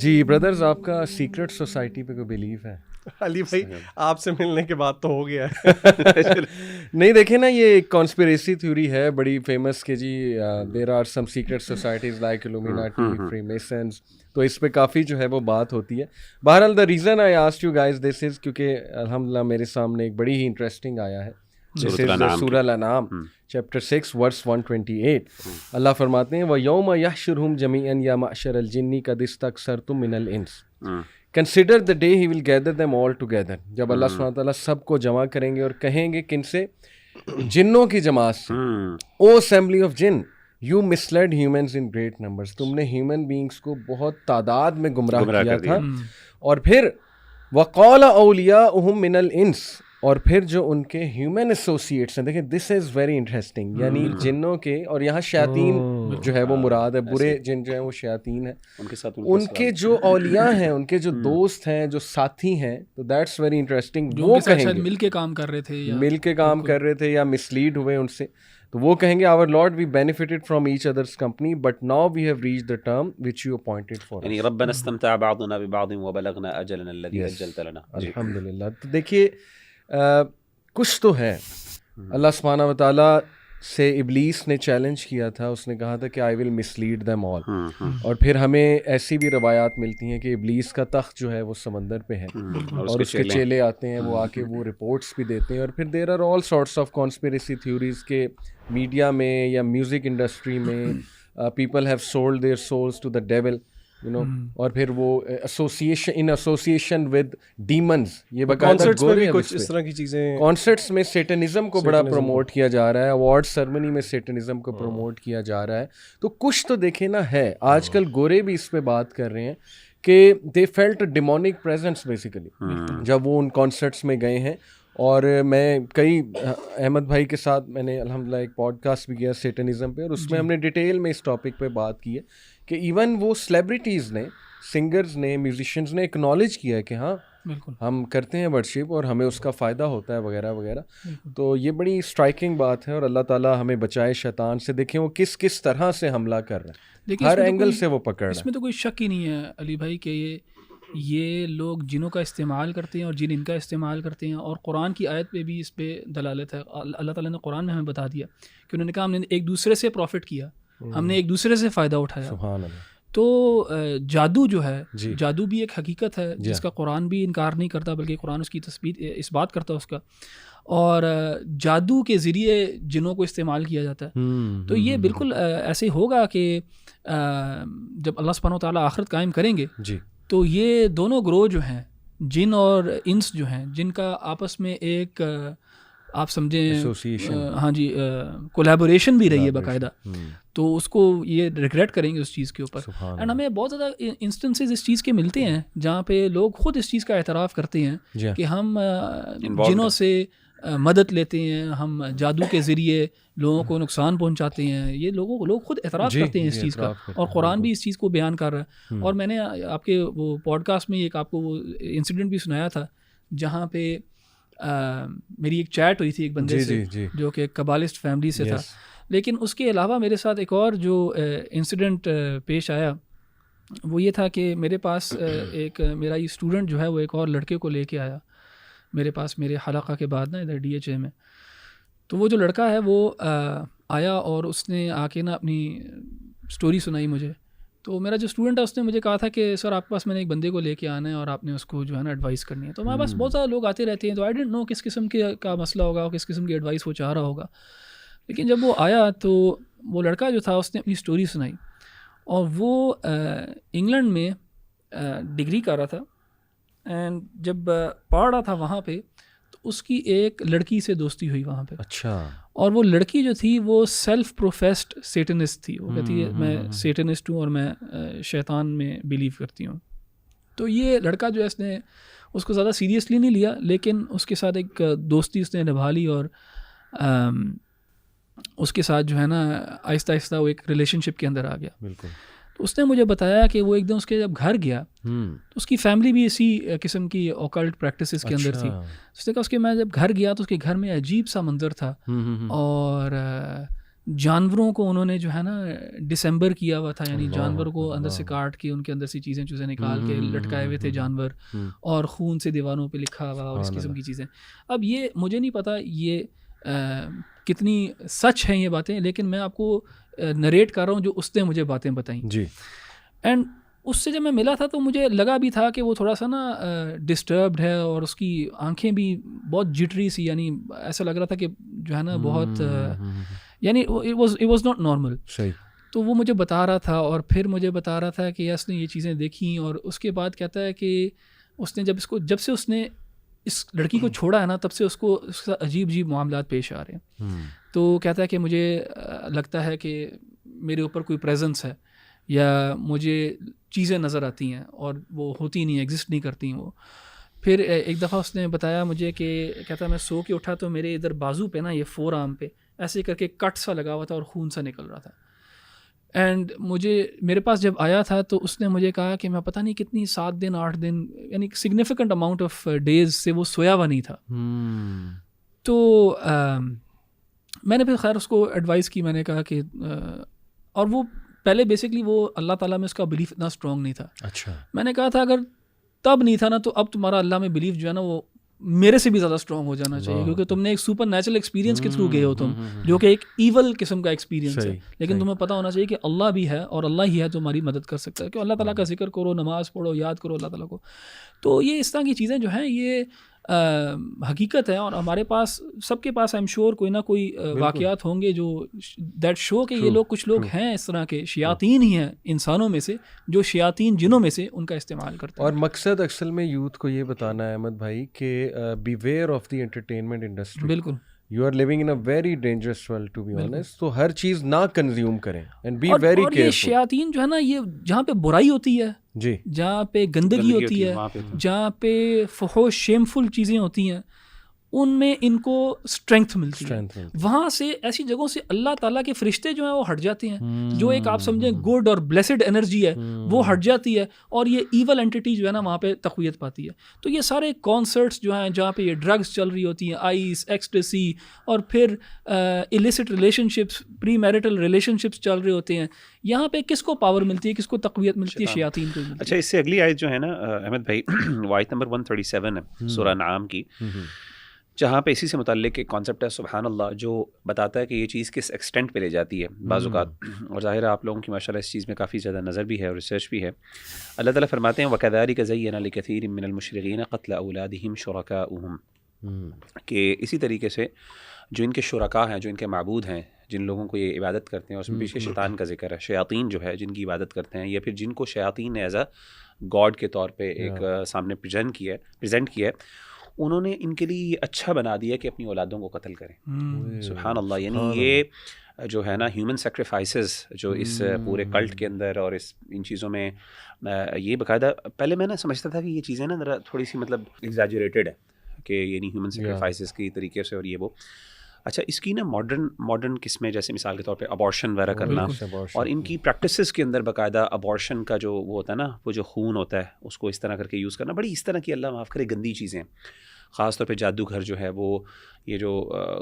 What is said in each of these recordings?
جی brothers, آپ کا secret society پہ کوئی بلیف ہے؟ علی بھائی آپ سے ملنے کے بعد تو ہو گیا ہے. نہیں دیکھیں نا، یہ ایک کانسپریسی تھیوری ہے بڑی فیمس کہ جی there are some secret societies like Illuminati, Freemasons, تو اس پہ کافی جو ہے وہ بات ہوتی ہے. بہرحال the reason I asked you guys this is کیونکہ الحمدللہ میرے سامنے ایک بڑی ہی انٹرسٹنگ آیا ہے. سورہ الانعام چیپٹر 6 ورس 128. اللہ فرماتے ہیں وَيَوْمَ يَحْشُرُهُمْ جَمِيعًا يَا مَعْشَرَ الْجِنِّ قَدِ اسْتَكْثَرْتُم مِّنَ الْإِنسِ Consider the day he will gather them all together. جب اللہ سبحانہ تعالیٰ سب کو جمع کریں گے اور کہیں گے کن سے؟ جنوں کی جماعت سے. O assembly of jinn you misled humans in great numbers. تم نے ہیومن بینگس کو بہت تعداد میں گمراہ کیا تھا. اور پھر وقال اولیاؤہم من الانس، اور پھر جو ان کے ہیومن ایسوسیٹس ہیں، دیکھیں دس از ویری انٹرسٹنگ، یعنی جنوں کے، اور یہاں شیاطین جو ہے وہ مراد ہے، برے جن جو ہیں وہ شیاطین ہیں، ان کے جو اولیاء ہیں، ان کے جو دوست ہیں، جو ساتھی ہیں، تو دیٹس ویری انٹرسٹنگ. وہ کہیں گے مل کے کام کر رہے تھے یا مسلیڈ ہوئے ان سے، تو وہ کہیں گے our Lord we benefited from each other's company but now we have reached the term which you appointed for us. یعنی ربنا استمتع بعضنا ببعض وبلغنا اجلنا الذي اجلت لنا. الحمدللہ. تو دیکھیے کچھ تو ہے. اللہ سبحانہ و تعالیٰ سے ابلیس نے چیلنج کیا تھا، اس نے کہا تھا کہ I will mislead them all. اور پھر ہمیں ایسی بھی روایات ملتی ہیں کہ ابلیس کا تخت جو ہے وہ سمندر پہ ہے اور اس کے چیلے آتے ہیں، وہ آ کے وہ رپورٹس بھی دیتے ہیں. اور پھر there are all sorts of conspiracy theories کے میڈیا میں یا میوزک انڈسٹری میں people have sold their souls to the devil, you know. اور پھر وہ ایسوسیشن ود ڈیمنز، یہ باقاعدہ کچھ اس طرح کی چیزیں. کانسرٹس میں سیٹنزم کو بڑا پروموٹ کیا جا رہا ہے، اوارڈ سرمنی میں سیٹنزم کو پروموٹ کیا جا رہا ہے. تو کچھ تو دیکھیں نا ہے. آج کل گورے بھی اس پہ بات کر رہے ہیں کہ they felt demonic presence basically جب وہ ان کانسرٹس میں گئے ہیں. اور میں کئی احمد بھائی کے ساتھ میں نے الحمدللہ ایک پوڈ کاسٹ بھی کیا سیٹنزم پہ، اور اس میں ہم نے ڈیٹیل میں اس ٹاپک پہ بات کی ہے کہ ایون وہ سلیبریٹیز نے، سنگرز نے، میوزیشینز نے اکنالج کیا ہے کہ ہاں ہم کرتے ہیں ورشپ اور ہمیں اس کا فائدہ ہوتا ہے وغیرہ وغیرہ. تو یہ بڑی اسٹرائکنگ بات ہے، اور اللہ تعالیٰ ہمیں بچائے شیطان سے. دیکھیں وہ کس طرح سے حملہ کر رہے ہیں، ہر اینگل سے وہ پکڑ رہے ہیں. اس میں تو کوئی شک ہی نہیں ہے علی بھائی کہ یہ لوگ جنوں کا استعمال کرتے ہیں اور جن ان کا استعمال کرتے ہیں. اور قرآن کی آیت پہ بھی اس پہ دلالت ہے. اللہ تعالیٰ نے قرآن میں ہمیں بتا دیا کہ انہوں نے کہا ہم نے ایک دوسرے سے پروفٹ کیا، ہم نے ایک دوسرے سے فائدہ اٹھایا. سبحان اللہ. تو جادو جو ہے، جادو بھی ایک حقیقت ہے جس کا قرآن بھی انکار نہیں کرتا، بلکہ قرآن اس کی اس بات کرتا ہے اس کا. اور جادو کے ذریعے جنوں کو استعمال کیا جاتا ہے. تو یہ بالکل ایسے ہوگا کہ جب اللہ سبحانہ و تعالیٰ آخرت قائم کریں گے تو یہ دونوں گروہ جو ہیں، جن اور انس جو ہیں، جن کا آپس میں ایک آپ سمجھیں ہاں جی کولیبوریشن بھی رہی ہے باقاعدہ، تو اس کو یہ ریگریٹ کریں گے اس چیز کے اوپر. اینڈ ہمیں بہت زیادہ انسٹنسز اس چیز کے ملتے ہیں جہاں پہ لوگ خود اس چیز کا اعتراف کرتے ہیں کہ ہم جنوں سے مدد لیتے ہیں، ہم جادو کے ذریعے لوگوں کو نقصان پہنچاتے ہیں. یہ لوگ خود اعتراف کرتے ہیں اس چیز کا، اور قرآن بھی اس چیز کو بیان کر رہا ہے. اور میں نے آپ کے وہ پوڈ کاسٹ میں ایک آپ کو وہ انسیڈنٹ بھی سنایا تھا جہاں پہ میری ایک چیٹ ہوئی تھی ایک بندے سے جو کہ قبالسٹ فیملی سے تھا. لیکن اس کے علاوہ میرے ساتھ ایک اور جو انسیڈنٹ پیش آیا وہ یہ تھا کہ میرے پاس ایک میرا یہ اسٹوڈنٹ جو ہے وہ ایک اور لڑکے کو لے کے آیا میرے پاس میرے حلقہ کے بعد نا ادھر DHA میں. تو وہ جو لڑکا ہے وہ آیا اور اس نے آ کے نا اپنی سٹوری سنائی مجھے. تو میرا جو اسٹوڈنٹ ہے اس نے مجھے کہا تھا کہ سر آپ کے پاس میں نے ایک بندے کو لے کے آنا ہے اور آپ نے اس کو جو ہے نا ایڈوائس کرنی ہے. تو ہمارے پاس بہت زیادہ لوگ آتے رہتے ہیں، تو آئی ڈونٹ نو کس قسم کا مسئلہ ہوگا اور کس قسم کی ایڈوائس وہ چاہ رہا ہوگا. لیکن جب وہ آیا تو وہ لڑکا جو تھا اس نے اپنی سٹوری سنائی، اور وہ انگلینڈ میں ڈگری کر رہا تھا. اینڈ جب پڑھ رہا تھا وہاں پہ تو اس کی ایک لڑکی سے دوستی ہوئی وہاں پہ. اچھا. اور وہ لڑکی جو تھی وہ سیلف پروفیسڈ سیٹنسٹ تھی. وہ کہتی ہے میں سیٹنسٹ ہوں اور میں شیطان میں بلیو کرتی ہوں. تو یہ لڑکا جو ہے اس نے اس کو زیادہ سیریسلی نہیں لیا، لیکن اس کے ساتھ ایک دوستی اس نے نبھا لی، اور اس کے ساتھ جو ہے نا آہستہ آہستہ وہ ایک ریلیشن شپ کے اندر آ گیا. بالکل. تو اس نے مجھے بتایا کہ وہ ایک دم اس کے جب گھر گیا تو اس کی فیملی بھی اسی قسم کی اوکلٹ پریکٹسز کے اندر تھی. اس نے کہا اس کے میں جب گھر گیا تو اس کے گھر میں عجیب سا منظر تھا، اور جانوروں کو انہوں نے جو ہے نا ڈسمبر کیا ہوا تھا، یعنی جانور کو اندر سے کاٹ کے ان کے اندر سے چیزیں نکال کے لٹکائے ہوئے تھے جانور، اور خون سے دیواروں پہ لکھا ہوا اور اس قسم کی چیزیں. اب یہ مجھے نہیں پتہ یہ کتنی سچ ہیں یہ باتیں، لیکن میں آپ کو نریٹ کر رہا ہوں جو اس نے مجھے باتیں بتائیں. جی. اینڈ اس سے جب میں ملا تھا تو مجھے لگا بھی تھا کہ وہ تھوڑا سا نا ڈسٹربڈ ہے، اور اس کی آنکھیں بھی بہت جٹری سی، یعنی ایسا لگ رہا تھا کہ جو ہے نا بہت یعنی it was not normal. صحیح. تو وہ مجھے بتا رہا تھا، اور پھر مجھے بتا رہا تھا کہ یس نے یہ چیزیں دیکھیں، اور اس کے بعد کہتا ہے کہ اس نے جب سے اس نے اس لڑکی کو چھوڑا ہے نا، تب سے اس کو اس کا عجیب معاملات پیش آ رہے ہیں. تو کہتا ہے کہ مجھے لگتا ہے کہ میرے اوپر کوئی پریزنس ہے، یا مجھے چیزیں نظر آتی ہیں اور وہ ہوتی نہیں، ایگزسٹ نہیں کرتی وہ. پھر ایک دفعہ اس نے بتایا مجھے کہ کہتا میں سو کے اٹھا تو میرے ادھر بازو پہ نا، یہ فور آرم پہ ایسے کر کے کٹ سا لگا ہوا تھا اور خون سا نکل رہا تھا. اینڈ میرے پاس جب آیا تھا تو اس نے مجھے کہا کہ میں پتہ نہیں کتنی 7 دن 8 دن یعنی سگنیفیکنٹ اماؤنٹ آف ڈیز سے وہ سویا ہوا نہیں تھا. تو میں نے پھر خیر اس کو ایڈوائز کی، میں نے کہا کہ اور وہ پہلے بیسکلی وہ اللہ تعالیٰ میں اس کا بلیف اتنا اسٹرانگ نہیں تھا. اچھا. میں نے کہا تھا اگر تب نہیں تھا نا تو اب تمہارا اللہ میں بلیف جو ہے نا وہ میرے سے بھی زیادہ اسٹرانگ ہو جانا چاہیے، کیونکہ تم نے ایک سپر نیچرل ایکسپیرینس کے تھرو گئے ہو تم، جو کہ ایک ایول قسم کا ایکسپیرینس ہے، لیکن تمہیں پتہ ہونا چاہیے کہ اللہ بھی ہے اور اللہ ہی ہے جو ہماری مدد کر سکتا ہے. کہ اللہ تعالیٰ کا ذکر کرو، نماز پڑھو، یاد کرو اللہ تعالیٰ کو. تو یہ اس طرح کی چیزیں جو ہیں یہ حقیقت ہے، اور ہمارے پاس سب کے پاس آئی ایم شیور کوئی نہ کوئی واقعات ہوں گے جو دیٹ شو کہ یہ لوگ کچھ لوگ ہیں اس طرح کے شیاطین ہی ہیں انسانوں میں سے، جو شیاطین جنوں میں سے ان کا استعمال کرتے ہیں. اور مقصد اصل میں یوتھ کو یہ بتانا ہے احمد بھائی کہ beware of the entertainment industry. بالکل. You are living in a very dangerous world to be honest. تو ہر چیز نہ کنزیوم کریں and be very careful. یہ شیاطین جو ہے نا یہ جہاں پہ برائی ہوتی ہے، جی، جہاں پہ گندگی ہوتی ہے، جہاں پہ فحوش شیمفل چیزیں ہوتی ہیں، ان میں ان کو اسٹرینتھ ملتی ہے. وہاں سے ایسی جگہوں سے اللہ تعالیٰ کے فرشتے جو ہیں وہ ہٹ جاتے ہیں، جو ایک آپ سمجھیں گڈ اور بلیسڈ انرجی ہے وہ ہٹ جاتی ہے، اور یہ ایول اینٹی جو ہے نا وہاں پہ تقویت پاتی ہے. تو یہ سارے کانسرٹس جو ہیں جہاں پہ یہ ڈرگس چل رہی ہوتی ہیں، آئس، ایکسٹیسی، اور پھر ایلیسٹ ریلیشن شپس، پری میرٹل ریلیشن شپس چل رہے ہوتے ہیں، یہاں پہ کس کو پاور ملتی ہے، کس کو تقویت ملتی ہے؟ شیاطین کو. اچھا، اس سے اگلی آیت جو ہے نا احمد بھائی، آیت نمبر 137 ہے سورہ انعام کی، جہاں پہ اسی سے متعلق ایک کانسیپٹ ہے سبحان اللہ، جو بتاتا ہے کہ یہ چیز کس ایکسٹینٹ پہ لے جاتی ہے بعض اوقات. اور ظاہر ہے آپ لوگوں کی ماشاءاللہ اس چیز میں کافی زیادہ نظر بھی ہے اور ریسرچ بھی ہے. اللہ تعالیٰ فرماتے ہیں وَكَذَلِكَ زَيَّنَ لِكَثِيرٍ مِّنَ الْمُشْرِكِينَ قَتْلَ أَوْلَادِهِمْ شُرَكَاؤُهُمْ، کہ اسی طریقے سے جو ان کے شرکاء ہیں، جو ان کے معبود ہیں، جن لوگوں کو یہ عبادت کرتے ہیں، اس میں پیچھے شیطان کا ذکر ہے، شیاطین جو ہے جن کی عبادت کرتے ہیں، یا پھر جن کو شیاطین نے ایز اے گاڈ کے طور پہ ایک سامنے پریزنٹ کیا ہے، انہوں نے ان کے لیے یہ اچھا بنا دیا کہ اپنی اولادوں کو قتل کریں. سبحان اللہ. یعنی یہ جو ہے نا ہیومن سیکریفائسز جو اس پورے کلٹ کے اندر اور ان چیزوں میں، یہ باقاعدہ پہلے میں سمجھتا تھا کہ یہ چیزیں نا ذرا تھوڑی سی مطلب ایگزیجریٹڈ ہے، کہ یعنی ہیومن سیکریفائسز کی طریقے سے اور یہ وہ. اچھا، اس کی نا ماڈرن قسمیں، جیسے مثال کے طور پہ ابارشن وغیرہ کرنا، اور ان کی پریکٹسز کے اندر باقاعدہ ابارشن کا جو وہ ہوتا ہے نا، وہ جو خون ہوتا ہے اس کو اس طرح کر کے یوز کرنا، بڑی اس طرح کی اللہ معاف کرے گندی چیزیں. خاص طور پہ جادوگر جو ہے وہ یہ جو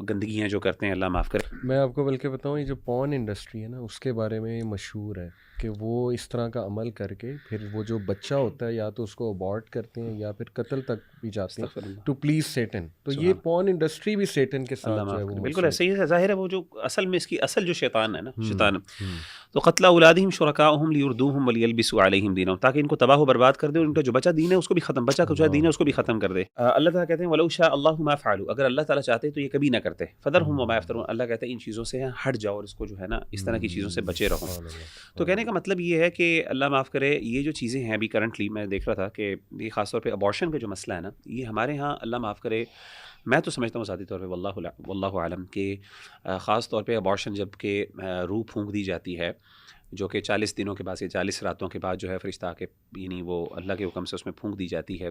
گندگیاں جو کرتے ہیں، اللہ معاف کرے. میں آپ کو بلکہ بتاؤں، یہ جو پورن انڈسٹری ہے نا، اس کے بارے میں مشہور ہے کہ وہ اس طرح کا عمل کر کے پھر وہ جو بچہ ہوتا ہے یا تو اس کو ابارٹ کرتے ہیں یا پھر قتل تک بھی جاتے ہیں ٹو پلیز سیٹن. تو یہ پورن انڈسٹری بھی سیٹن کے ساتھ جو ہے وہ بالکل ایسے ہی ہے. ظاہر ہے وہ جو اصل میں اس کی اصل جو شیطان ہے نا، شیطان. تو قتل اولادہم شرکاؤہم لیردوہم ولیلبسوا علیہم دینہم، تاکہ ان کو تباہ و برباد کر دے اور ان کا جو بچہ دین ہے اس کو بھی ختم، بچہ کا جو دین ہے اس کو بھی ختم کر دے. اللہ تعالیٰ کہتے ہیں ولو شاء اللہ ما فعلوا، اگر اللہ تعالیٰ چاہتے تو یہ کبھی نہ کرتے. فذرہم وما یفترون، اللہ کہتے ہیں ان چیزوں سے ہٹ جاؤ اور اس کو جو ہے نا اس طرح کی چیزوں سے بچے رہو. تو کہنے کا مطلب یہ ہے کہ اللہ معاف کرے، یہ جو چیزیں ہیں ابھی کرنٹلی میں دیکھ رہا تھا کہ یہ خاص طور پہ ابارشن کا جو مسئلہ ہے نا، یہ ہمارے ہاں اللہ معاف کرے، میں تو سمجھتا ہوں ذاتی طور پہ واللہ عالم کہ خاص طور پہ ابارشن جب کہ روح پھونک دی جاتی ہے جو کہ 40 دنوں کے بعد یا 40 راتوں کے بعد جو ہے فرشتہ آ کے یعنی وہ اللہ کے حکم سے اس میں پھونک دی جاتی ہے.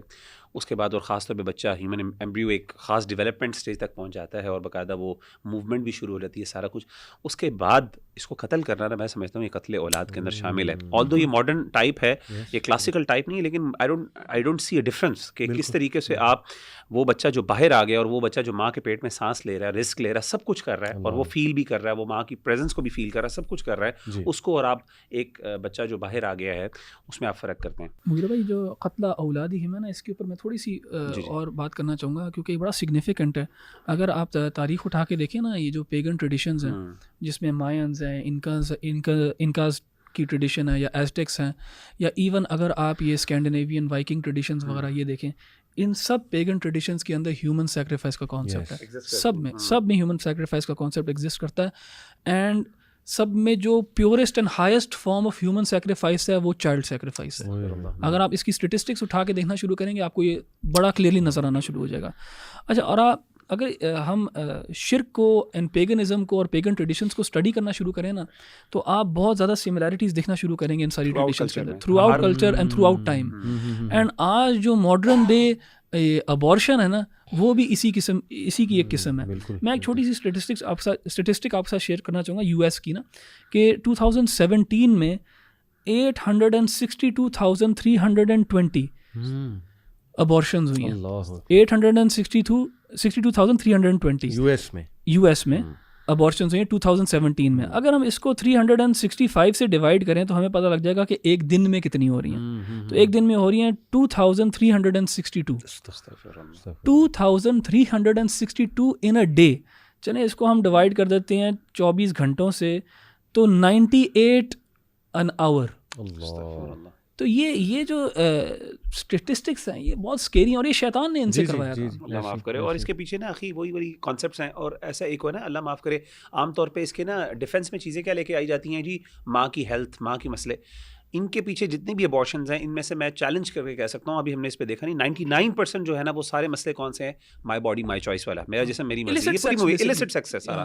اس کے بعد اور خاص طور پہ بچہ ہیومن ایمبریو ایک خاص ڈیولپمنٹ سٹیج تک پہنچ جاتا ہے اور باقاعدہ وہ موومنٹ بھی شروع ہو جاتی ہے سارا کچھ. اس کے بعد اس کو قتل کرنا نا میں سمجھتا ہوں یہ قتل اولاد کے اندر شامل ہے. آلدو یہ ماڈرن ٹائپ ہے, یہ کلاسیکل ٹائپ نہیں ہے, لیکن I don't see a difference کہ کس طریقے سے آپ وہ بچہ جو باہر آ گیا اور وہ بچہ جو ماں کے پیٹ میں سانس لے رہا ہے, رسک لے رہا ہے, سب کچھ کر رہا ہے اور وہ فیل بھی کر رہا ہے, وہ ماں کی پریزنس کو بھی فیل کر رہا ہے, سب کچھ کر رہا ہے اس کو, اور آپ ایک بچہ جو باہر آ گیا ہے اس میں آپ فرق کرتے ہیں. مغیرہ بھائی جو قتل اولادہم ہے نا, اس کے اوپر میں تھوڑی سی اور بات کرنا چاہوں گا کیونکہ یہ بڑا سگنیفیکنٹ ہے. اگر آپ تاریخ اٹھا کے دیکھیں نا, یہ جو پیگن ٹریڈیشنز ہیں جس میں مائنز ہیں, انکاز کی ٹریڈیشن ہے, یا ایزٹیکس ہیں, یا ایون اگر آپ یہ اسکینڈینیوین وائکنگ ٹریڈیشنز وغیرہ یہ دیکھیں, ان سب پیگن ٹریڈیشنز کے اندر ہیومن سیکریفائس کا کانسیپٹ ہے. سب میں ہیومن سیکریفائس کا کانسیپٹ ایگزسٹ کرتا ہے. اینڈ سب میں جو purest and highest form of human sacrifice ہے وہ چائلڈ سیکریفائس ہے. اگر آپ اس کی اسٹیٹسٹکس اٹھا کے دیکھنا شروع کریں گے آپ کو یہ بڑا کلیئرلی نظر آنا شروع ہو جائے گا. اچھا, اور آپ اگر ہم شرک کو اینڈ پیگنزم کو اور پیگن ٹریڈیشنس کو اسٹڈی کرنا شروع کریں نا, تو آپ بہت زیادہ سملیرٹیز دیکھنا شروع کریں گے ان ساری ٹریڈیشنس کے اندر, throughout culture and throughout time. And آج جو ماڈرن ڈے ابارشن ہے نا, وہ بھی اسی کی ایک قسم ہے. میں ایک چھوٹی سی اسٹیٹسٹک آپ کے ساتھ شیئر کرنا چاہوں گا یو ایس کی نا, کہ 2017 میں 862,320 ابارشنز ہوئی ہیں. 862,320 یو ایس میں ابارشنز ہوئی ہیں 2017 میں. اگر ہم اس کو 365 سے ڈیوائڈ کریں تو ہمیں پتہ لگ جائے گا کہ ایک دن میں کتنی ہو رہی ہیں. تو ایک دن میں ہو رہی ہیں 2362 ان اے ڈے. چلیں اس کو ہم ڈیوائڈ کر دیتے ہیں 24 گھنٹوں سے, تو 98 an hour. تو یہ جو اسٹیٹسٹکس ہیں یہ بہت اسکیری ہیں, اور یہ شیطان نے ان سے کروایا تھا. اللہ معاف کرے. اور اس کے پیچھے نا اخی وہی کانسیپٹس ہیں. اور ایسا ایک ہو نا, اللہ معاف کرے, عام طور پہ اس کے نا ڈیفینس میں چیزیں کیا لے کے آئی جاتی ہیں جی, ماں کی ہیلتھ, ماں کی مسئلے. ان کے پیچھے جتنے بھی ابارشنز ہیں ان میں سے میں چیلنج کر کے کہہ سکتا ہوں, ابھی ہم نے اس پہ دیکھا نہیں, 99% جو ہے نا وہ سارے مسئلے کون سے ہیں, مائی باڈی مائی چوائس والا, میرا جسم میری مرضی, یہ پوری مووی ایلیسٹ سیکس ہے سارا.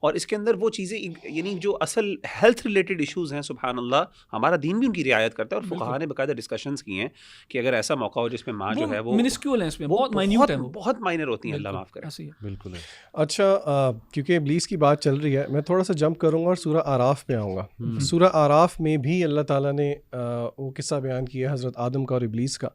اور اس کے اندر وہ چیزیں یعنی جو اصل ہیلتھ ریلیٹڈ ایشوز ہیں, سبحان اللہ, ہمارا دین بھی ان کی رعایت کرتا ہے. اور فقہاء نے باقاعدہ ڈسکشنز کی ہیں کہ اگر ایسا موقع ہو جس میں ماں جو ہے وہ منسکیول ہے, اس میں بہت مائنیوٹ ہے, بہت مائنر ہوتی ہیں, اللہ معاف کرے. بالکل. اچھا, کیونکہ ابلیس کی بات چل رہی ہے, میں تھوڑا سا جمپ کروں گا اور سورہ آراف پہ آؤں گا. سورہ آراف میں بھی اللہ تعالیٰ نے وہ قصہ بیان کیا حضرت آدم کا اور ابلیس کا.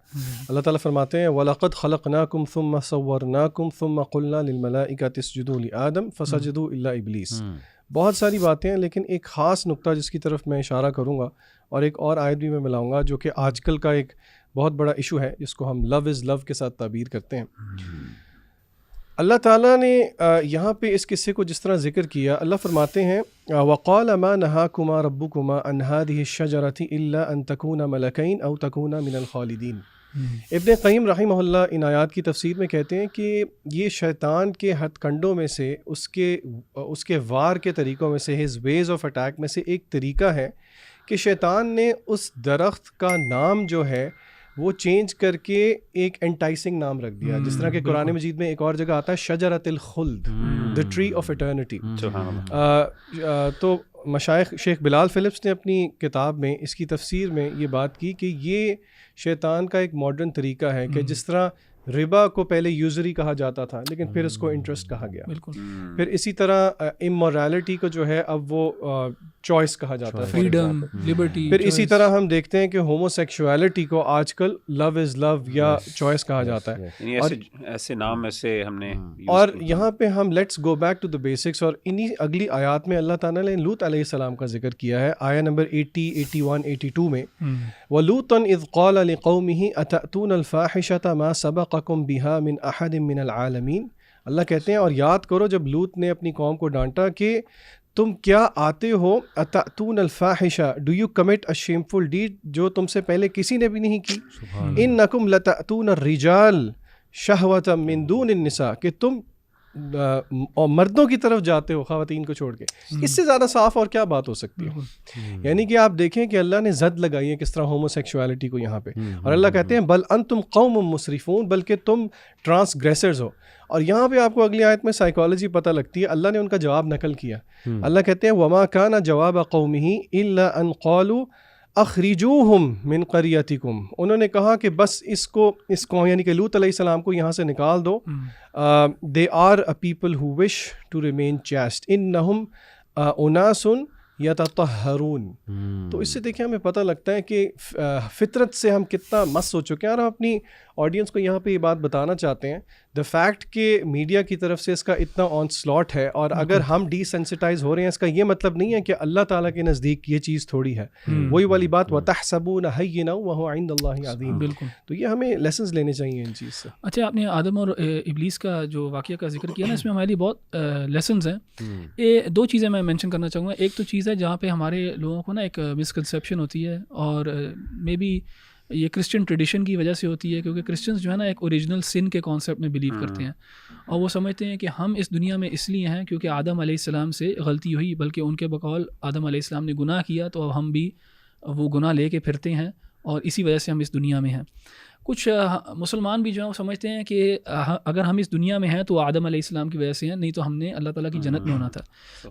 اللہ تعالیٰ فرماتے ہیں وَلَقَدْ خَلَقْنَاكُمْ ثُمَّ صَوَّرْنَاكُمْ ثُمَّ قُلْنَا لِلْمَلَائِكَةِ اسْجُدُوا لِآدَمَ فَسَجَدُوا إِلَّا إِبْلِيسَ. بہت ساری باتیں ہیں, لیکن ایک خاص نقطہ جس کی طرف میں اشارہ کروں گا, اور ایک اور آیت بھی میں ملاؤں گا جو کہ آج کل کا ایک بہت بڑا ایشو ہے, جس کو ہم لو از لو کے ساتھ تعبیر کرتے ہیں. اللہ تعالیٰ نے یہاں پہ اس قصے کو جس طرح ذکر کیا, اللہ فرماتے ہیں وَقَالَ مَا نَهَاكُمَا رَبُّكُمَا عَنْ هَٰذِهِ الشَّجَرَةِ إِلَّا أَن تَكُونَ مَلَكَيْنِ أَوْ تَكُونَ مِنَ الْخَالِدِينَ. ابن قیم رحمہ اللہ ان آیات کی تفسیر میں کہتے ہیں کہ یہ شیطان کے ہتھ کنڈوں میں سے, اس کے وار کے طریقوں میں سے, ہز ویز آف اٹیک میں سے ایک طریقہ ہے کہ شیطان نے اس درخت کا نام جو ہے وہ چینج کر کے ایک انٹائسنگ نام رکھ دیا, جس طرح کہ قرآن مجید میں ایک اور جگہ آتا ہے شجرۃ الخلد, دی ٹری آف ایٹرنٹی. تو مشائخ شیخ بلال فلپس نے اپنی کتاب میں اس کی تفسیر میں یہ بات کی کہ یہ شیطان کا ایک ماڈرن طریقہ ہے کہ جس طرح ربا کو پہلے یوزری کہا جاتا تھا لیکن پھر اس کو انٹرسٹ کہا گیا, پھر اسی طرح امورالٹی کو جو ہے اب وہ چوائس کہا جاتا ہے, فریڈم, لبرٹی. پھر اسی طرح ہم دیکھتے ہیں کہ ہومو سیکشوالٹی کو آج کل لو از لو یا چوائس کہا جاتا ہے. ایسے نام ایسے ہم نے, اور یہاں پہ ہم let's go back to the basics, اور انہی اگلی آیات میں اللہ تعالیٰ نے لوط علیہ السلام کا ذکر کیا ہے, آیا نمبر 80, 81, 82 میں وَلُوطًا إِذْ قَالَ لِقَوْمِهِ أَتَأْتُونَ الْفَاحِشَةَ مَا سَبَقَكُم بِهَا مِنْ أَحَدٍ مِنَ الْعَالَمِينَ. اللہ کہتے ہیں اور یاد کرو جب لوط نے اپنی قوم کو ڈانٹا کہ تم کیا آتے ہو, اتأتون الفاحشہ, do you commit a shameful deed جو تم سے پہلے کسی نے بھی نہیں کی, انکم لتأتون الرجال شہوۃ من دون النساء, کہ تم اور مردوں کی طرف جاتے ہو خواتین کو چھوڑ کے، اس سے زیادہ صاف اور کیا بات ہو سکتی ہے؟ یعنی کہ آپ دیکھیں کہ اللہ نے زد لگائی ہے کس طرح ہومو سیکشوالٹی کو یہاں پہ، اور اللہ کہتے ہیں بل انتم قوم مسرفون، بلکہ تم ٹرانسگریسرز ہو. اور یہاں پہ آپ کو اگلی آیت میں سائیکالوجی پتہ لگتی ہے، اللہ نے ان کا جواب نقل کیا. اللہ کہتے ہیں وما کان جواب قومہ الا ان قالوا اخرجوہم من قریتکم، انہوں نے کہا کہ بس اس کو یعنی کہ لوط علیہ السلام کو یہاں سے نکال دو. They are a people who wish to remain chaste انہم اناس یتطہرون. تو اس سے دیکھیں ہمیں پتہ لگتا ہے کہ فطرت سے ہم کتنا مس ہو چکے ہیں. اور ہم اپنی آڈینس کو یہاں پہ یہ بات بتانا چاہتے ہیں، دا فیکٹ کہ میڈیا کی طرف سے اس کا اتنا آن سلاٹ ہے، اور اگر ہم ڈی سینسٹائز ہو رہے ہیں، اس کا یہ مطلب نہیں ہے کہ اللہ تعالیٰ کے نزدیک یہ چیز تھوڑی ہے. وہی والی بات وَتَحْسَبُونَ هَيِّنًا وَهُوَ عِندَ اللَّهِ عَظِيمٌ. بالکل. تو یہ ہمیں لیسنز لینے چاہیے ان چیز سے. اچھا، آپ نے آدم اور ابلیس کا جو واقعہ کا ذکر کیا نا، اس میں ہمارے لیے بہت لیسنز ہیں. یہ دو چیزیں میں مینشن کرنا چاہوں گا. ایک تو چیز ہے جہاں پہ ہمارے لوگوں کو نا ایک مسکنسیپشن ہوتی ہے، اور مے بی یہ کرسچن ٹریڈیشن کی وجہ سے ہوتی ہے، کیونکہ کرسچنز جو ہے نا ایک اوریجنل سن کے کانسیپٹ میں بلیو کرتے ہیں، اور وہ سمجھتے ہیں کہ ہم اس دنیا میں اس لیے ہیں کیونکہ آدم علیہ السلام سے غلطی ہوئی، بلکہ ان کے بقول آدم علیہ السلام نے گناہ کیا تو اب ہم بھی وہ گناہ لے کے پھرتے ہیں، اور اسی وجہ سے ہم اس دنیا میں ہیں. کچھ مسلمان بھی جو ہیں وہ سمجھتے ہیں کہ اگر ہم اس دنیا میں ہیں تو آدم علیہ السلام کی وجہ سے ہیں، نہیں تو ہم نے اللہ تعالیٰ کی جنت میں ہونا تھا.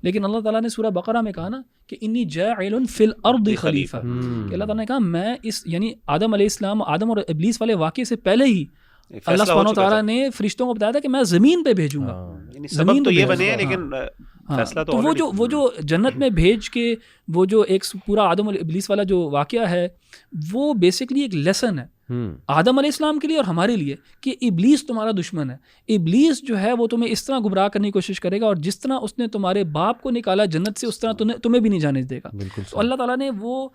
لیکن اللہ تعالیٰ نے سورہ بقرہ میں کہا نا کہ انی جاعل فی الارض خلیفہ، کہ اللہ تعالیٰ نے کہا میں اس یعنی آدم علیہ السلام، آدم اور ابلیس والے واقعے سے پہلے ہی اللہ سبحانہ وتعالیٰ نے فرشتوں کو بتایا تھا کہ میں زمین پہ بھیجوں گا. سبب تو یہ بنے لیکن فیصلہ تو وہ جو جنت میں بھیج کے وہ جو ایک پورا آدم اور ابلیس والا جو واقعہ ہے، وہ بیسکلی ایک لیسن ہے آدم علیہ السلام کے لیے اور ہمارے لیے، کہ ابلیس تمہارا دشمن ہے. ابلیس جو ہے وہ تمہیں اس طرح گمراہ کرنے کی کوشش کرے گا، اور جس طرح اس نے تمہارے باپ کو نکالا جنت سے، اس طرح تمہیں بھی نہیں جانے دے گا. تو اللہ تعالیٰ نے وہ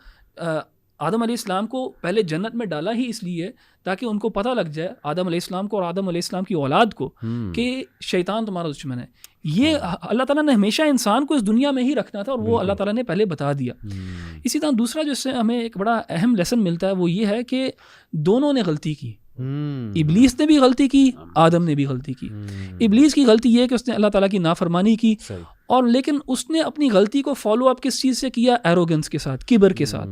آدم علیہ السلام کو پہلے جنت میں ڈالا ہی اس لیے تاکہ ان کو پتہ لگ جائے، آدم علیہ السلام کو اور آدم علیہ السلام کی اولاد کو، کہ شیطان تمہارا دشمن ہے. یہ اللہ تعالیٰ نے ہمیشہ انسان کو اس دنیا میں ہی رکھنا تھا، اور وہ اللہ تعالیٰ نے پہلے بتا دیا. اسی طرح دوسرا جو اس سے ہمیں ایک بڑا اہم لیسن ملتا ہے وہ یہ ہے کہ دونوں نے غلطی کی. ابلیس نے بھی غلطی کی، آدم نے بھی غلطی کی. ابلیس کی غلطی یہ ہے کہ اس نے اللہ تعالیٰ کی نافرمانی کی، اور لیکن اس نے اپنی غلطی کو فالو اپ کس چیز سے کیا؟ ایروگنس کے ساتھ، کبر کے ساتھ.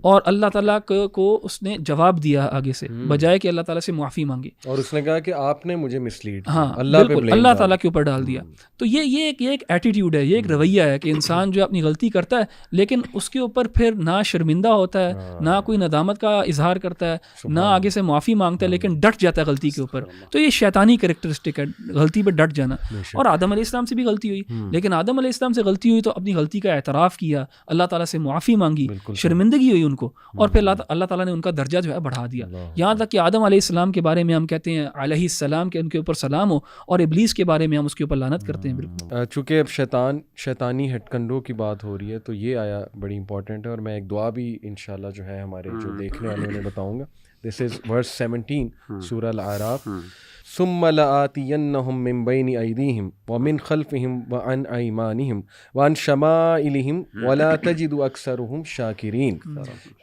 اور اللہ تعالیٰ کو اس نے جواب دیا آگے سے، بجائے کہ اللہ تعالیٰ سے معافی مانگے، اور اس نے کہا کہ آپ نے مجھے مسلیڈ، ہاں بالکل اللہ تعالیٰ کے اوپر ڈال دیا. تو یہ ایک ایٹیٹیوڈ ہے، یہ ایک رویہ ہے کہ انسان جو اپنی غلطی کرتا ہے لیکن اس کے اوپر پھر نہ شرمندہ ہوتا ہے، نہ کوئی ندامت کا اظہار کرتا ہے، نہ آگے سے معافی مانگتا ہے، لیکن ڈٹ جاتا ہے غلطی کے اوپر. تو یہ شیطانی کریکٹرسٹک ہے، غلطی پہ ڈٹ جانا. اور آدم علیہ السلام سے بھی غلطی ہوئی، لیکن آدم علیہ السلام سے غلطی ہوئی تو اپنی غلطی کا اعتراف کیا، اللہ تعالیٰ سے معافی مانگی، شرمندگی ہوئی ان کو، اور پھر اللہ تعالیٰ نے ان کا درجہ جو ہے بڑھا دیا. یہاں تک کہ آدم علیہ السلام کے بارے میں ہم کہتے ہیں علیہ السلام کہ ان کے اوپر سلام ہو، اور ابلیس کے بارے میں ہم اس کے اوپر لعنت کرتے ہیں. بالکل. چونکہ اب شیطانی ہٹ کنڈوں کی بات ہو رہی ہے تو یہ آیا بڑی امپورٹنٹ ہے، اور میں ایک دعا بھی انشاءاللہ جو ہے ہمارے جو دیکھنے والوں نے بتاؤں گا. دس از ورس 17 سورہ الاعراف. ثم لآتینہم من بین ایدیہم ومن خلفہم وعن ایمانہم وعن شمائلہم ولا تجد اکثرہم شاکرین.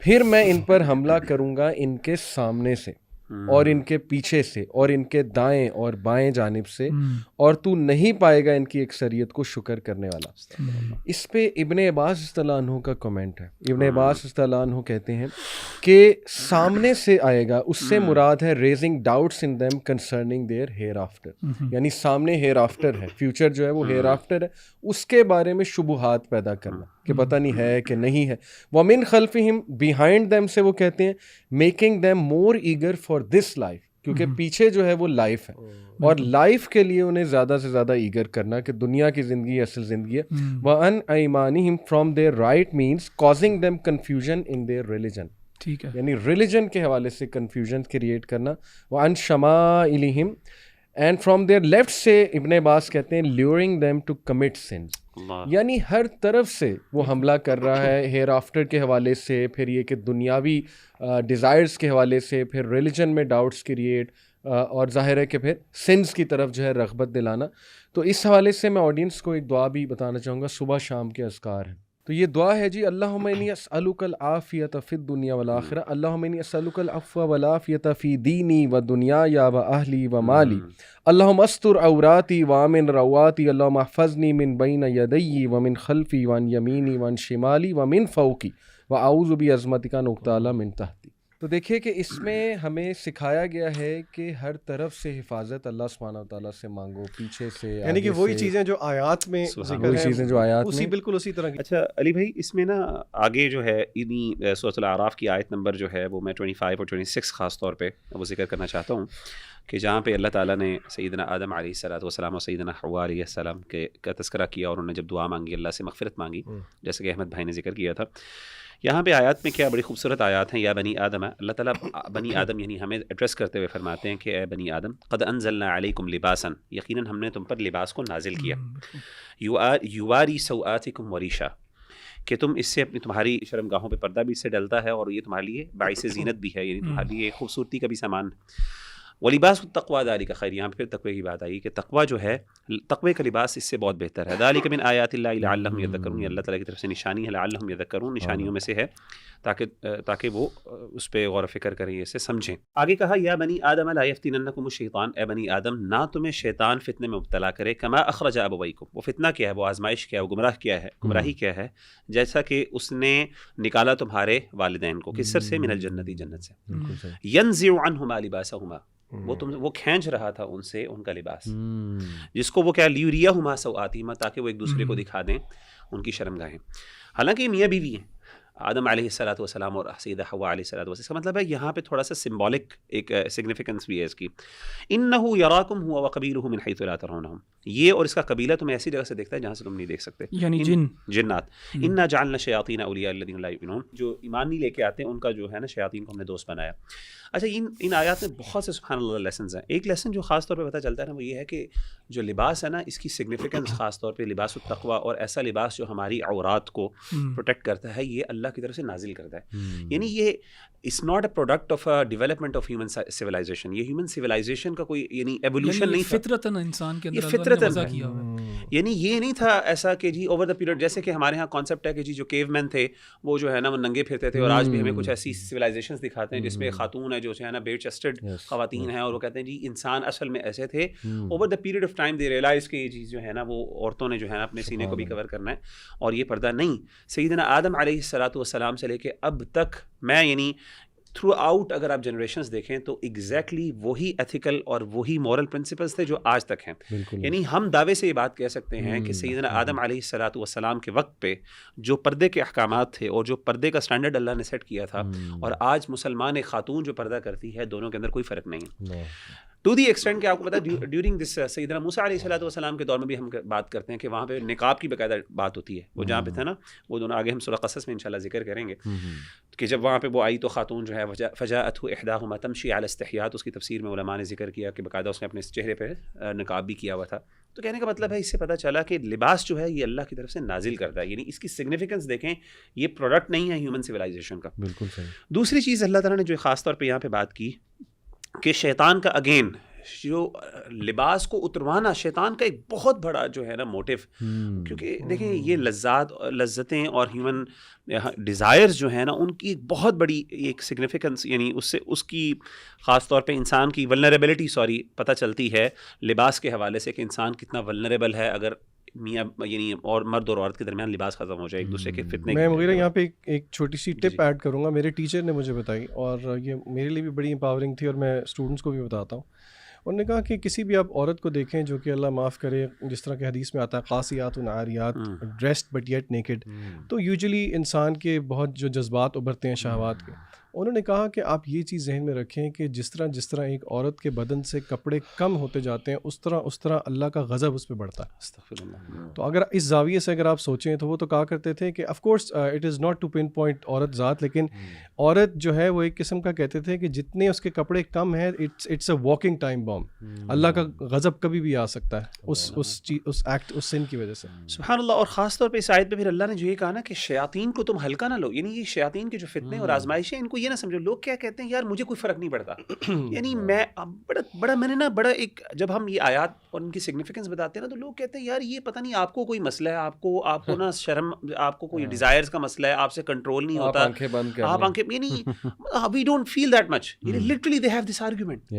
پھر میں ان پر حملہ کروں گا ان کے سامنے سے اور ان کے پیچھے سے اور ان کے دائیں اور بائیں جانب سے، اور تو نہیں پائے گا ان کی اکثریت کو شکر کرنے والا. اس پہ ابن عباس رضی اللہ عنہ کا کمنٹ ہے. ابن عباس رضی اللہ عنہ کہتے ہیں کہ سامنے سے آئے گا، اس سے مراد ہے raising doubts in them concerning their hereafter, یعنی سامنے ہیئر آفٹر ہے، فیوچر جو ہے وہ ہیئر آفٹر ہے، اس کے بارے میں شبہات پیدا کرنا کہ پتہ نہیں ہے کہ نہیں ہے. وَمِن خَلْفِهِمْ behind them سے وہ کہتے ہیں making them more eager for this life، کیونکہ پیچھے جو ہے وہ لائف ہے، اور لائف کے لیے انہیں زیادہ سے زیادہ ایگر کرنا کہ دنیا کی زندگی اصل زندگی ہے. وَعَنْ أَيْمَانِهِمْ from their right means causing them confusion in their religion، ٹھیک ہے، یعنی ریلیجن کے حوالے سے کنفیوژن کریٹ کرنا. وَعَنْ شَمَائِلِهِمْ اینڈ فرام دیئر لیفٹ سے ابن عباس کہتے ہیں levelling them to commit since, یعنی ہر طرف سے وہ حملہ کر رہا ہے، ہیئر آفٹر کے حوالے سے، پھر یہ کہ دنیاوی ڈیزائرز کے حوالے سے، پھر ریلیجن میں ڈاؤٹس کریٹ، اور ظاہر ہے کہ پھر سنس کی طرف جو ہے رغبت دلانا. تو اس حوالے سے میں آڈینس کو ایک دعا بھی بتانا چاہوں گا. صبح شام کے اذکار ہیں، تو یہ دعا ہے جی، اللہم انی اسألک العافیۃ فی الدنیا والآخرہ، اللہم انی اسألک العفو والعافیۃ فی دینی و دنیای و اہلی و مالی، اللہم استر عوراتی وامن رواتی، اللہم احفظنی من بین یدی ومن خلفی وعن یمینی وعن شمالی ومن فوقی واعوذ بعظمتک ان اغتال من تحتی۔ تو دیکھیے کہ اس میں ہمیں سکھایا گیا ہے کہ ہر طرف سے حفاظت اللہ سبحانہ و تعالیٰ سے مانگو، پیچھے سے، یعنی کہ وہی چیزیں جو آیات میں ذکر وہی چیزیں جو آیات اسی میں بالکل اسی طرح کی۔ اچھا علی بھائی، اس میں نا آگے جو ہے انہی سورۃ الاعراف کی آیت نمبر جو ہے وہ میں 25 اور 26 خاص طور پہ وہ ذکر کرنا چاہتا ہوں، کہ جہاں پہ اللہ تعالیٰ نے سیدنا آدم علیہ السلام اور سیدنا حوا علیہ السلام کا تذکرہ کیا، اور انہوں نے جب دعا مانگی، اللہ سے مغفرت مانگی، جیسے کہ احمد بھائی نے ذکر کیا تھا۔ یہاں پہ آیات میں کیا بڑی خوبصورت آیات ہیں، یا بنی آدم، اللہ تعالیٰ بنی آدم یعنی ہمیں ایڈریس کرتے ہوئے فرماتے ہیں کہ اے بنی آدم، قد انزلنا علیکم لباسا، یقیناً ہم نے تم پر لباس کو نازل کیا، یواری سوآتکم وریشا، کہ تم اس سے اپنی تمہاری شرمگاہوں پہ پردہ بھی اس سے ڈلتا ہے، اور یہ تمہارے لیے باعث زینت بھی ہے، یعنی تمہارے لیے خوبصورتی کا بھی سامان۔ ولباس التقویٰ ذالک خیر، یہاں پہ پھر تقوی کی بات آئی کہ تقوی جو ہے، تقوی کا لباس اس سے بہت بہتر ہے۔ ذالک من آیات اللہ لعلہم یذکرون، یہ اللہ تعالیٰ کی طرف سے نشانی ہے، لعلہم یذکرون، نشانیوں میں سے ہے تاکہ وہ اس پہ غور و فکر کریں، اسے سمجھیں۔ آگے کہا یا بنی آدم لا یفتننکم الشیطان، اے بنی آدم نہ تمہیں شیطان فتنے میں مبتلا کرے، کما اخرج ابویکم، وہ فتنہ کیا ہے، وہ آزمائش کیا ہے، وہ گمراہی کیا ہے، جیسا کہ اس نے نکالا تمہارے والدین کو، کس سر سے، من الجنت، جنت سے، ینزع عنہما لباسہما، وہ کھینچ رہا تھا ان سے ان کا لباس، جس کو وہ کیا، لیوریہما سوآتہما، تاکہ وہ ایک دوسرے کو دکھا دیں ان کی شرمگاہیں۔ حالانکہ میاں بیوی ہیں آدم علیہ السلام اور سیدہ حوا علیہ السلام، اس کا مطلب ہے یہاں پہ تھوڑا سا سمبولک ایک سگنیفیکنس بھی ہے اس کی۔ انہ یراکم ہوا وقبیلہ من حیث لا ترونہم، یہ اور اس کا قبیلہ تمہیں ایسی جگہ سے دیکھتا ہے جہاں سے تم نہیں دیکھ سکتے، یعنی جنات۔ انا جعلنا شیاطین اولیاء الذین لا یؤمنون، جو ایمان نہیں لے کے آتے ہیں ان کا جو ہے نا شیاطین کو ہم نے دوست بنایا۔ اچھا، ان آیات میں بہت سے سبحان اللہ لیسنز ہیں۔ ایک لیسن جو خاص طور پہ پتہ چلتا ہے نا، وہ یہ ہے کہ جو لباس ہے نا، اس کی سگنیفیکنس خاص طور پہ لباس التقویٰ، اور ایسا لباس جو ہماری عورات کو پروٹیکٹ کرتا ہے، یہ اللہ کی طرف سے نازل کرتا ہے۔ یعنی یہ it's not a product of development of human civilization, یہ ہیومن سویلائزیشن کا کوئی یعنی ایولیوشن نہیں تھا، فطرتاً انسان کے اندر فطرتاً وضع کیا ہوا ہے۔ یعنی یہ نہیں تھا ایسا کہ جی اوور دا پیریڈ، جیسے کہ ہمارے ہاں کانسیپٹ ہے کہ جی جو کیو مین تھے وہ جو ہے نا وہ ننگے پھرتے تھے، اور آج بھی ہمیں کچھ ایسی سویلائزیشنز دکھاتے ہیں جس میں خاتون ہے جو ہے نا بیڈ چیسٹڈ خواتین ہیں، اور وہ کہتے ہیں جی انسان اصل میں ایسے تھے۔ Over the period of time they realize کہ یہ چیز جو ہے نا وہ عورتوں نے جو ہے نا اپنے سینے کو بھی کور کرنا ہے، اور یہ پردہ نہیں۔ سیدنا آدم علیہ السلام سے لے کے اب تک میں یعنی تھرو آؤٹ اگر آپ جنریشنز دیکھیں تو ایگزیکٹلی وہی ایتھیکل اور وہی مورل پرنسپلس تھے جو آج تک ہیں۔ یعنی ہم دعوے سے یہ بات کہہ سکتے ہیں کہ سیدنا آدم علیہ السلام کے وقت پہ جو پردے کے احکامات تھے اور جو پردے کا سٹینڈرڈ اللہ نے سیٹ کیا تھا، اور آج مسلمان ایک خاتون جو پردہ کرتی ہے، دونوں کے اندر کوئی فرق نہیں ہے۔ ٹو دی ایکسٹینٹ کہ آپ کو پتا ڈیورنگ دس سیدنا موسیٰ علیہ السلام کے دور میں بھی ہم بات کرتے ہیں کہ وہاں پہ نقاب کی باقاعدہ بات ہوتی ہے، وہ جہاں پہ تھا نا، وہ دونوں آگے ہم سورہ قصص میں انشاءاللہ ذکر کریں گے کہ جب وہاں پہ وہ آئی تو خاتون جو ہے فجاءته احداهما تمشي على استحياء، اس کی تفسیر میں علماء نے ذکر کیا کہ باقاعدہ اس نے اپنے چہرے پہ نقاب بھی کیا ہوا تھا۔ تو کہنے کا مطلب ہے اس سے پتہ چلا کہ لباس جو ہے یہ اللہ کی طرف سے نازل کرتا ہے، یعنی اس کی سگنیفیکنس دیکھیں، یہ پروڈکٹ نہیں ہے ہیومن سویلائزیشن کا۔ بالکل صحیح۔ دوسری چیز اللہ تعالیٰ نے جو خاص طور پہ یہاں پہ بات کی کہ شیطان کا اگین جو لباس کو اتروانا، شیطان کا ایک بہت بڑا جو ہے نا موٹیو، کیونکہ دیکھیں یہ لذتیں اور ہیومن ڈیزائرز جو ہیں نا، ان کی ایک بہت بڑی ایک سگنیفیکنس، یعنی اس کی خاص طور پہ انسان کی ولنریبلٹی پتہ چلتی ہے لباس کے حوالے سے، کہ انسان کتنا ولنریبل ہے اگر میاں یعنی اور مرد اور عورت کے درمیان لباس ختم ہو جائے ایک دوسرے کے فتنے۔ میں مغیرہ یہاں پہ ایک چھوٹی سی ٹپ ایڈ کروں گا، میرے ٹیچر نے مجھے بتائی، اور یہ میرے لیے بھی بڑی امپاورنگ تھی، اور میں اسٹوڈنٹس کو بھی بتاتا ہوں۔ انہوں نے کہا کہ کسی بھی آپ عورت کو دیکھیں جو کہ اللہ معاف کرے، جس طرح کہ حدیث میں آتا ہے قاسیات و عاریات، ڈریسڈ بٹ یٹ نیکڈ، تو یوزلی انسان کے بہت جو جذبات ابھرتے ہیں شہوات کے۔ انہوں نے کہا کہ آپ یہ چیز ذہن میں رکھیں کہ جس طرح ایک عورت کے بدن سے کپڑے کم ہوتے جاتے ہیں، اس طرح اللہ کا غضب اس پہ بڑھتا ہے۔ تو اگر اس زاویے سے اگر آپ سوچیں تو وہ تو کہا کرتے تھے کہ of course it is not to pinpoint عورت ذات، لیکن عورت جو ہے وہ ایک قسم کا کہتے تھے کہ جتنے اس کے کپڑے کم ہیں، اٹس اے واکنگ ٹائم بام، اللہ کا غضب کبھی بھی آ سکتا ہے اس ایکٹ، اس سن کی وجہ سے۔ سبحان اللہ۔ اور خاص طور پہ اس آیت پہ پھر اللہ نے جو یہ کہا نا کہ شیاطین کو تم ہلکا نہ لو، یعنی یہ شیاطین کے جو فتنے اور آزمائشیں، ان کو یہ نہ سمجھو لوگ کیا کہتے ہیں یار مجھے کوئی فرق نہیں پڑتا. یعنی میں بڑا میں نے نا بڑا ایک جب ہم یہ آیات اور ان کی سگنیفیکنس بتاتے ہیں نا تو لوگ کہتے ہیں یار یہ پتہ نہیں آپ کو کوئی مسئلہ ہے, آپ کو نا شرم, آپ کو کوئی ڈیزائرز کا مسئلہ ہے, آپ سے کنٹرول نہیں ہوتا, آپ آنکھیں یعنی we don't feel that much. Literally they have this argument.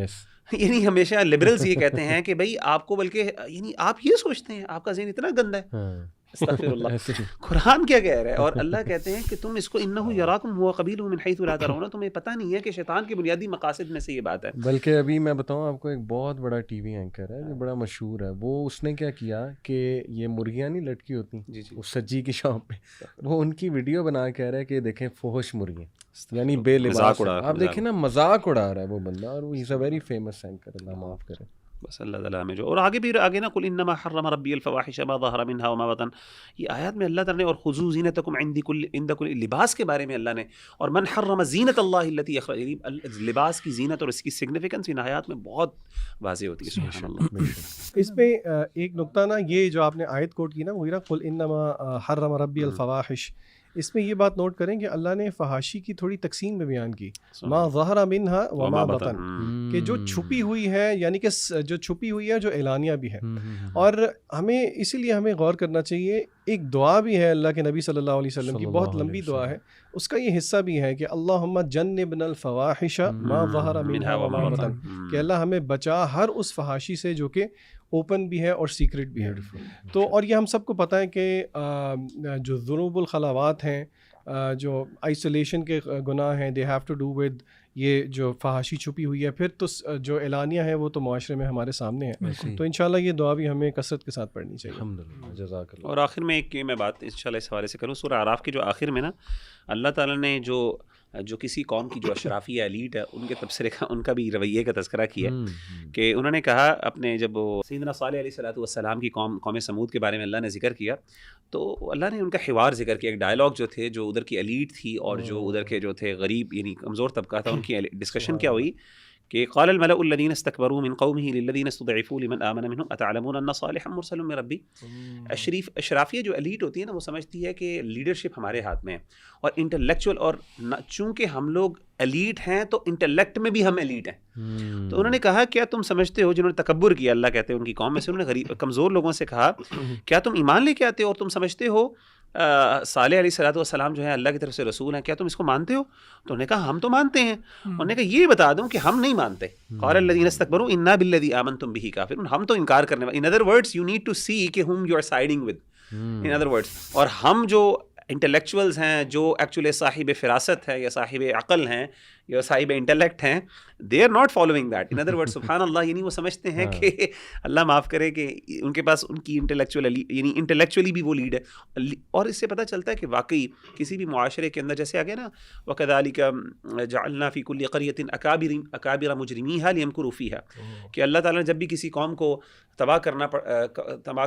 یعنی ہمیشہ لبرلز یہ کہتے ہیں کہ بھائی آپ کو بلکہ یعنی آپ یہ سوچتے ہیں, آپ کا ذہن اتنا گندا ہے. استغفر اللہ. قرآن کیا کہہ رہا ہے, اور اللہ کہتے ہیں کہ تم اس کو انہ یراکم هو قبیلہ من حیث لا ترون, تمہیں پتہ نہیں ہے کہ شیطان کے بنیادی مقاصد میں سے یہ بات ہے. بلکہ ابھی میں بتاؤں آپ کو, ایک بہت بڑا ٹی وی اینکر ہے جو بڑا مشہور ہے, وہ اس نے کیا کیا کہ یہ مرغیاں نہیں لٹکی ہوتی اس سجی کی شاپ پہ, وہ ان کی ویڈیو بنا کہہ رہا ہے کہ دیکھیں فحش مرغیاں, یعنی بے لباس. آپ دیکھیں نا مذاق اڑا رہا ہے وہ بندہ, اور وہ از اے ویری فیمس اینکر, اللہ معاف کرے. بس اللہ تعالیٰ ہمیں جو, اور آگے نا قل انما حرم ربی الفواحش ما ظہر منها وما بطن, یہ آیات میں اللہ تعالیٰ نے, اور خذوا زینتکم عند کل لباس کے بارے میں اللہ نے, اور من حرم زینت اللہ التی اخرج, لباس کی زینت اور اس کی سگنیفیکنس ان آیات میں بہت واضح ہوتی ہے. سبحان اللہ. اس میں ایک نقطہ نا, یہ جو آپ نے آیت کوٹ کی نا مغیرہ, قل انما حرم ربی الفواحش, اس میں یہ بات نوٹ کریں کہ اللہ نے فحاشی کی تھوڑی تقسیم میں بیان کی, ما ظہر منہا وما بطن, کہ جو چھپی ہوئی ہے, یعنی کہ جو چھپی ہوئی ہے جو اعلانیہ بھی ہے. اور ہمیں اسی لیے ہمیں غور کرنا چاہیے, ایک دعا بھی ہے اللہ کے نبی صلی اللہ علیہ وسلم کی, بہت لمبی دعا ہے, اس کا یہ حصہ بھی ہے کہ اللہم جنبنا الفواحش ما ظہر منہا وما بطن, کہ اللہ ہمیں بچا ہر اس فحاشی سے جو کہ اوپن بھی ہے اور سیکرٹ بھی ہے. تو اور یہ ہم سب کو پتہ ہے کہ جو ذنوب الخلاوات ہیں, جو آئسولیشن کے گناہ ہیں, they have to do with یہ جو فحاشی چھپی ہوئی ہے. پھر تو جو اعلانیہ ہے وہ تو معاشرے میں ہمارے سامنے ہے. تو انشاءاللہ یہ دعا بھی ہمیں کثرت کے ساتھ پڑھنی چاہیے. الحمدللہ, جزاک اللہ. اور آخر میں ایک میں بات انشاءاللہ اس حوالے سے کروں, سورہ اعراف کے جو آخر میں نا اللہ تعالیٰ نے جو کسی قوم کی جو اشرافی ایلیٹ ہے ان کے تبصرے کا, ان کا بھی رویے کا تذکرہ کیا, کہ انہوں نے کہا اپنے, جب سیدنا صالح علیہ السلام کی قوم سمود کے بارے میں اللہ نے ذکر کیا, تو اللہ نے ان کا حوار ذکر کیا, ایک ڈائلاگ جو تھے, جو ادھر کی ایلیٹ تھی اور جو ادھر کے جو تھے غریب یعنی کمزور طبقہ تھا, ان کی ڈسکشن کیا ہوئی کہ قال الملأ الذين استكبروا من قومه للذين استضعفوا لمن آمن منهم اتعلمون ان صالحا مرسل من ربي. اشرافیہ جو ایلیٹ ہوتی ہے نا, وہ سمجھتی ہے کہ لیڈرشپ ہمارے ہاتھ میں ہے, اور انٹلیکچوئل, اور چونکہ ہم لوگ ایلیٹ ہیں تو انٹلیکٹ میں بھی ہم ایلیٹ ہیں. تو انہوں نے کہا کیا تم سمجھتے ہو, جنہوں نے تکبر کیا, اللہ کہتے ہیں ان کی قوم میں سے, انہوں نے غریب کمزور لوگوں سے کہا کیا تم ایمان لے کے آتے ہو اور تم سمجھتے ہو صالح علیہ السلام جو ہے اللہ کی طرف سے رسول ہیں, کیا تم اس کو مانتے ہو؟ تو انہوں نے کہا ہم تو مانتے ہیں. انہوں نے کہا یہ بتا دوں کہ ہم نہیں مانتے. قال الذین استکبروا انا بالذی آمنتم به کافرون, ہم تو انکار کرنے والے. In other words you need to see کہ whom you are siding with. In other words, اور ہم جو انٹلیکچوئلز ہیں, جو ایکچولی صاحب فراست ہے یا صاحب عقل ہیں یا صاحب انٹلیکٹ ہیں, they are not following that. In other word سبحان اللہ, یعنی وہ سمجھتے ہیں کہ اللہ معاف کرے کہ ان کے پاس ان کی یعنی انٹلیکچولی بھی وہ لیڈ ہے. اور اس سے پتہ چلتا ہے کہ واقعی کسی بھی معاشرے کے اندر, جیسے آگے نا وَكَذَلِكَ جَعَلْنَا فِي كُلِّ قَرْيَةٍ أَكَابِرَ مُجْرِمِيهَا لِيَمْكُرُوا فِيهَا, کہ اللہ تعالیٰ نے جب بھی کسی قوم کو تباہ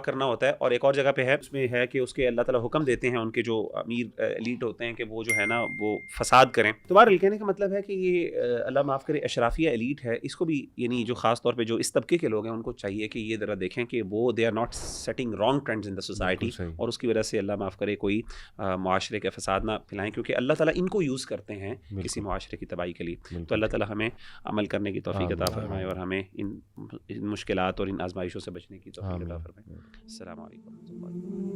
کرنا ہوتا ہے, اور ایک اور جگہ پہ ہے اس میں ہے کہ اس کے اللہ تعالیٰ حکم دیتے ہیں ان کے جو امیر ایلیٹ ہوتے ہیں کہ وہ جو ہے نا وہ فساد کریں. تو بہرحال کہنے کا مطلب ہے کہ یہ اللہ معاف کرے اشرافیہ ایلیٹ ہے, اس کو بھی یعنی جو خاص طور پہ جو اس طبقے کے لوگ ہیں ان کو چاہیے کہ یہ ذرا دیکھیں کہ وہ they are not setting wrong trends in the society, اور اس کی وجہ سے اللہ معاف کرے کوئی معاشرے کا فساد نہ پھیلائیں, کیونکہ اللہ تعالیٰ ان کو یوز کرتے ہیں کسی معاشرے کی تباہی کے لیے. تو اللہ تعالیٰ ہمیں عمل کرنے کی توفیق عطا فرمائے, اور ہمیں ان مشکلات اور ان آزمائشوں سے بچنے کی توفیق عطا فرمائے. السلام علیکم و رحمۃ اللہ.